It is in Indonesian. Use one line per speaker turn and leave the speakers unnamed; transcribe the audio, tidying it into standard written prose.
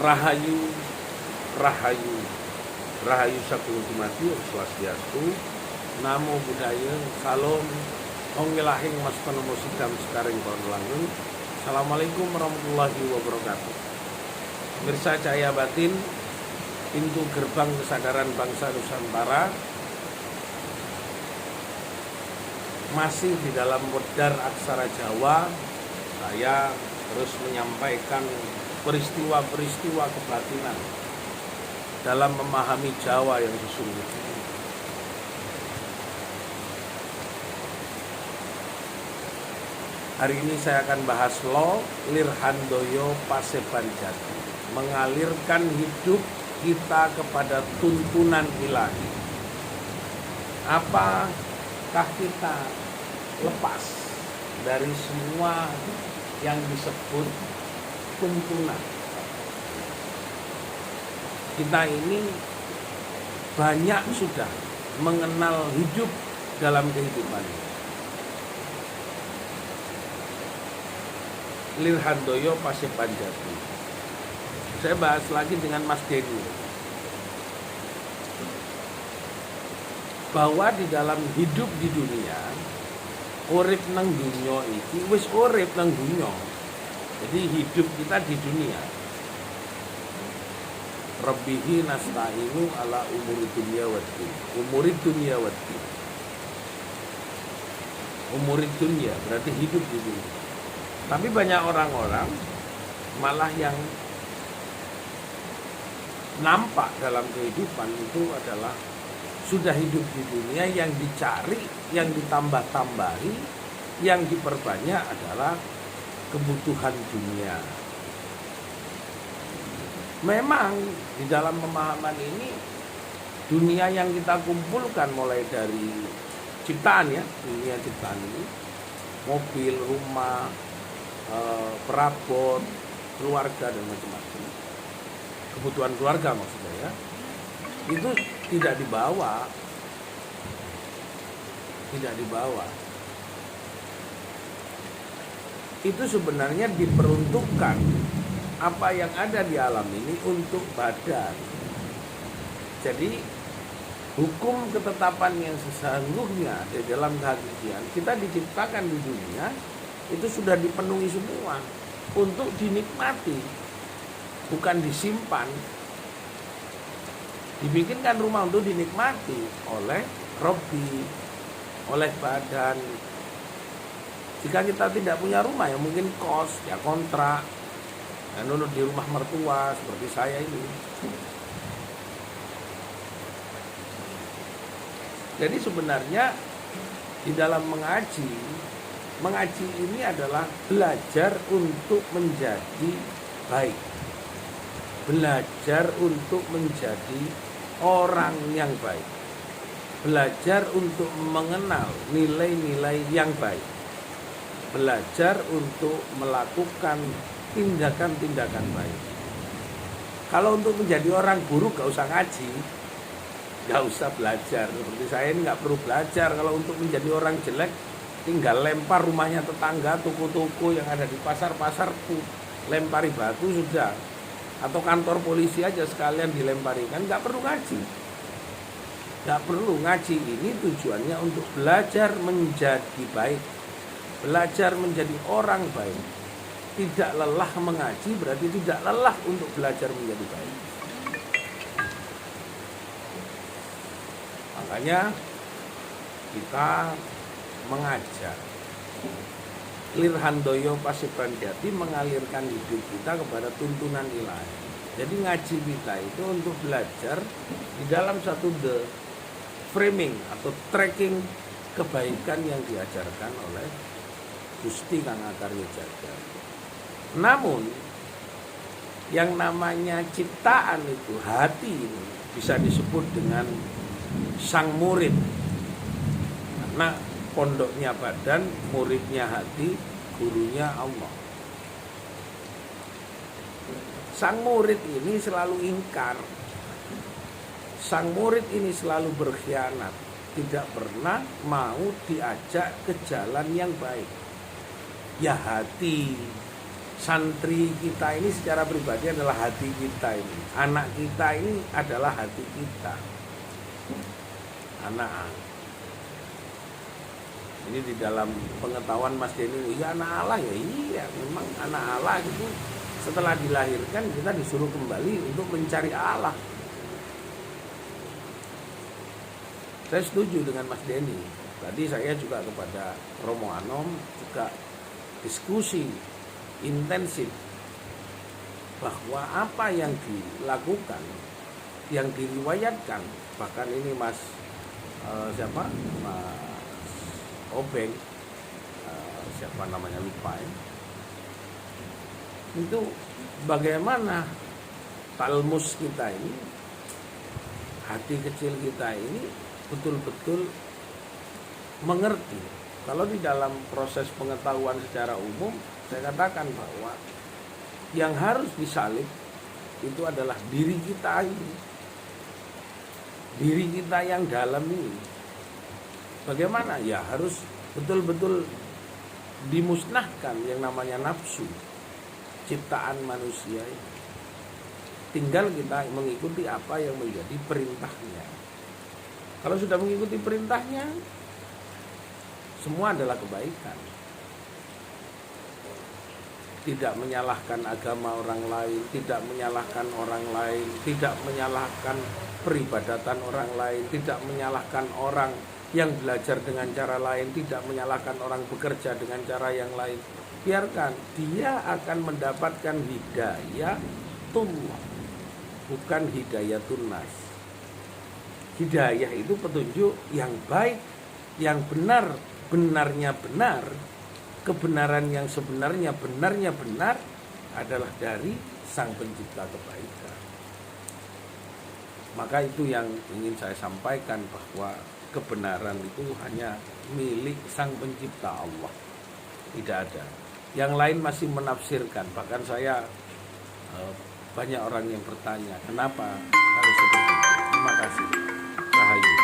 Rahayu, Rahayu, Rahayu Sagung Dumadi, Swastiastu, Namo Buddhaya, Salam, Ongilahing Mas Penomo Sidam Sekaring Langun. Assalamualaikum warahmatullahi wabarakatuh. Pemirsa Cahaya Batin, pintu gerbang kesadaran bangsa Nusantara, masih di dalam modar aksara Jawa. Saya terus menyampaikan peristiwa-peristiwa kebatinan dalam memahami Jawa yang sesungguhnya. Hari ini saya akan bahas Lo Lirhandoyo Pasebanjati, mengalirkan hidup kita kepada tuntunan ilahi. Apakah kita lepas dari semua yang disebut tuntunan? Kita ini banyak sudah mengenal hidup dalam kehidupan ini. Lirhandoyo Pasebanjati. Saya bahas lagi dengan Mas Denny, bahwa di dalam hidup di dunia, urip nang dunya iki wis urip nang dunya. Jadi hidup kita di dunia. Rabbihi nasta'inu ala umuri dunya waddin. Umuri dunya waddin. Umuri dunya berarti hidup di dunia. Tapi banyak orang-orang malah yang nampak dalam kehidupan itu adalah sudah hidup di dunia, yang dicari, yang ditambah-tambahi, yang diperbanyak adalah kebutuhan dunia. Memang di dalam pemahaman ini, dunia yang kita kumpulkan mulai dari ciptaan ya, dunia ciptaan ini, mobil, rumah, perabot, keluarga dan macam-macam, kebutuhan keluarga maksudnya ya, itu tidak dibawa. Itu sebenarnya diperuntukkan apa yang ada di alam ini untuk badan. Jadi hukum ketetapan yang sesungguhnya di dalam kehakikian kita diciptakan di dunia itu sudah dipenuhi semua untuk dinikmati, bukan disimpan. Dibikinkan rumah untuk dinikmati oleh Robbi, oleh badan. Jika kita tidak punya rumah ya mungkin kos, ya kontrak, dan nunut di rumah mertua seperti saya ini. Jadi sebenarnya di dalam mengaji ini adalah belajar untuk menjadi baik, belajar untuk menjadi orang yang baik, belajar untuk mengenal nilai-nilai yang baik, belajar untuk melakukan tindakan-tindakan baik. Kalau untuk menjadi orang buruk gak usah ngaji, gak usah belajar. Seperti saya ini gak perlu belajar. Kalau untuk menjadi orang jelek, tinggal lempar rumahnya tetangga, toko-toko yang ada di pasar-pasar, lempari batu sudah. Atau kantor polisi aja sekalian dilempari, kan gak perlu ngaji. Gak perlu ngaji, ini tujuannya untuk belajar menjadi baik, belajar menjadi orang baik. Tidak lelah mengaji berarti tidak lelah untuk belajar menjadi baik. Makanya kita mengajar. Lirhandoyo Pasebanjati mengalirkan hidup kita kepada tuntunan ilahi. Jadi ngaji kita itu untuk belajar di dalam satu framing atau tracking kebaikan yang diajarkan oleh Gusti Kang Akarya Jagat. Namun yang namanya ciptaan itu, hati ini bisa disebut dengan sang murid. Karena pondoknya badan, muridnya hati, gurunya Allah. Sang murid ini selalu ingkar. Sang murid ini selalu berkhianat, tidak pernah mau diajak ke jalan yang baik. Ya hati, santri kita ini secara pribadi adalah hati kita ini. Anak kita ini adalah hati kita. Anak. Ini di dalam pengetahuan Mas Denny, ya anak Allah ya iya, memang anak Allah itu setelah dilahirkan kita disuruh kembali untuk mencari Allah. Saya setuju dengan Mas Denny. Tadi saya juga kepada Romo Anom juga diskusi intensif bahwa apa yang dilakukan, yang diriwayatkan, bahkan ini Mas Obeng, siapa namanya lupa ya. Itu bagaimana talmus kita ini, hati kecil kita ini betul-betul mengerti. Kalau di dalam proses pengetahuan secara umum, saya katakan bahwa yang harus disalib itu adalah diri kita ini, diri kita yang dalam ini. Bagaimana? Ya harus betul-betul dimusnahkan yang namanya nafsu ciptaan manusia ini. Tinggal kita mengikuti apa yang menjadi perintahnya. Kalau sudah mengikuti perintahnya, semua adalah kebaikan. Tidak menyalahkan agama orang lain, tidak menyalahkan orang lain, tidak menyalahkan peribadatan orang lain, tidak menyalahkan orang yang belajar dengan cara lain, tidak menyalahkan orang bekerja dengan cara yang lain. Biarkan, dia akan mendapatkan hidayatullah, bukan hidayatun nas. Hidayah itu petunjuk yang baik, yang benar, benarnya benar. Kebenaran yang sebenarnya benarnya benar adalah dari Sang Pencipta kebaikan. Maka itu yang ingin saya sampaikan, bahwa kebenaran itu hanya milik Sang Pencipta Allah, tidak ada. Yang lain masih menafsirkan. Bahkan saya banyak orang yang bertanya, kenapa harus seperti itu. Terima kasih. Rahayu.